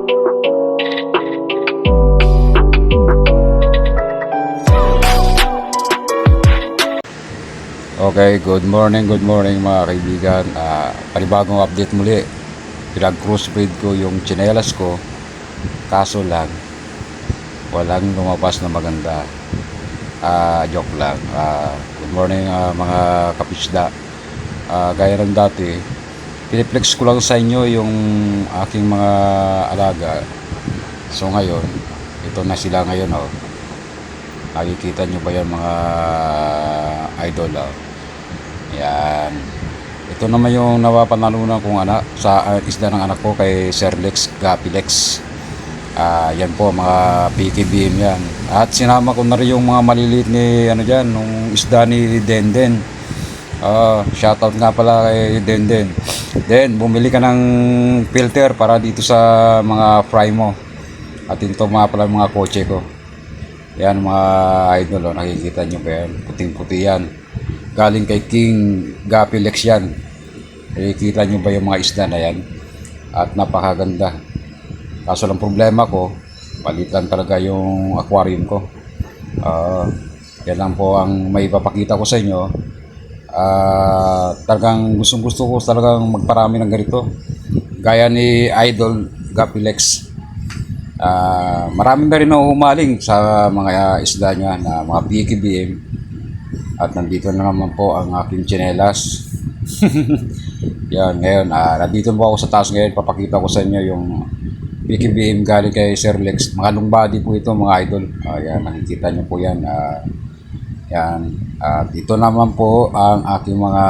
Okay, good morning mga kaibigan. Panibagong update muli. Pinag-crossbreed ko yung tsinelas ko, kaso lang walang lumabas na maganda. Joke lang. Good morning mga kapisda. Gaya ng dati, piniplex ko lang sa inyo yung aking mga alaga. So ngayon, ito na sila ngayon. Nakikita nyo ba yan mga idol? Yan. Ito naman yung napapanalunan kong anak sa isda ng anak ko kay Sir Lex Gapilex. Yan po mga PKBM yan. At sinama ko na rin yung mga maliliit ni dyan, nung isda ni Denden. Shoutout nga pala kay Denden. Then bumili ka ng filter para dito sa mga fry mo. At ito mga pala mga kotse ko. Yan mga idol, nakikita nyo ba yan? Puting-puti yan. Galing kay King Gapilex yan. Nakikita nyo ba yung mga isda na yan? At napakaganda. Kaso lang problema ko, palitan talaga yung aquarium ko. Yan lang po ang may papakita ko sa inyo. Talagang gustong-gusto ko talagang magparami ng ganito. Gaya ni Idol Gapilex. Marami na rin na humaling sa mga isda niya na mga PKBM. At nandito na naman po ang aking tsinelas. Yan, ngayon, nandito po ako sa taas ngayon. Papakita ko sa inyo yung PKBM galing kay Sir Lex. Mga long body po ito mga idol. Yan, nakikita nyo po yan. Yan. At ito naman po ang aking mga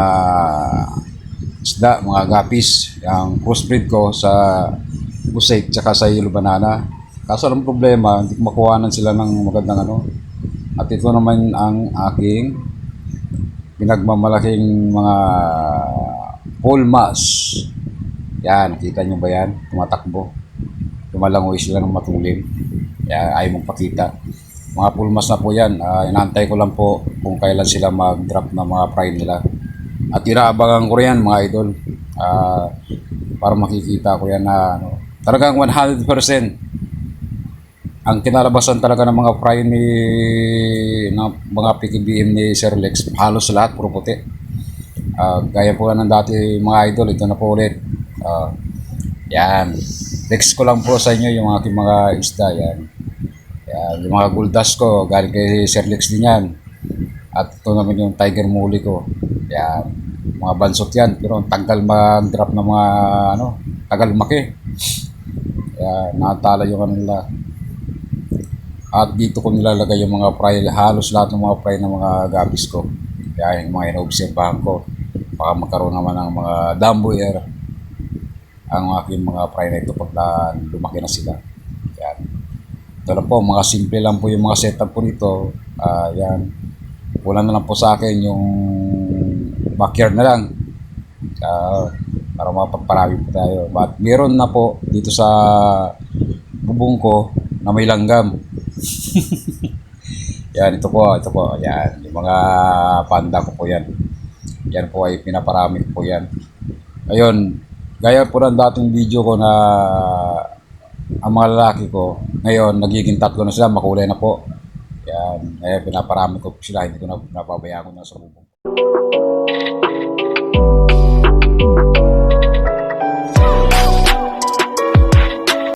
isda, mga gapis. Yung crossbreed ko sa Busek tsaka sa Yellow Banana. Kaso lang problema, hindi ko makuhanan sila ng magandang At ito naman ang aking pinagmamalaking mga pulmas. Yan, nakita nyo ba yan? Tumatakbo. Tumalangoy sila ng matulim. Yan, ayaw mong pakita. Mga pulmas na po yan. Inaantay ko lang po kung kailan sila mag-drop na mga fry nila. At inaabangan ko yan mga idol. Para makikita ko yan na talagang 100% ang kinalabasan talaga ng mga fry ng mga PKBM ni Sir Lex, halos lahat puro puti. Gaya po ng dati mga idol, ito na po ulit. Yan, text ko lang po sa inyo yung aking mga isda. Yan, yung mga guldas ko galing kay Sir Lex din yan. At ito naman yung tiger muli ko. Yan, mga bansot yan, pero tagal mag-drop ng mga tagal lumaki. Yan, nakatala yung kanila. At dito ko nilalagay yung mga fry, halos lahat ng mga fry ng mga gabis ko. Kaya yung mga inoobserbahan ko, baka magkaroon naman ng mga damboyer ang aking mga fry na ito pag lumaki na sila. Yan. Ito lang po, mga simple lang po yung mga setup po nito. Yan. Wala na lang po sa akin yung backyard na lang. Para mapagparami po tayo. But meron na po dito sa bubong ko na may langgam. Yan, ito po, yan, yung mga panda ko po yan. Yan po ay pinaparami ko po yan. Ngayon, gaya po ng dating video ko na ang mga lalaki ko, ngayon, nagiging 3 na sila, makulay na po. Yan, ngayon, pinaparami ko sila, hindi ko na pinapabayaan ko na sa bubong.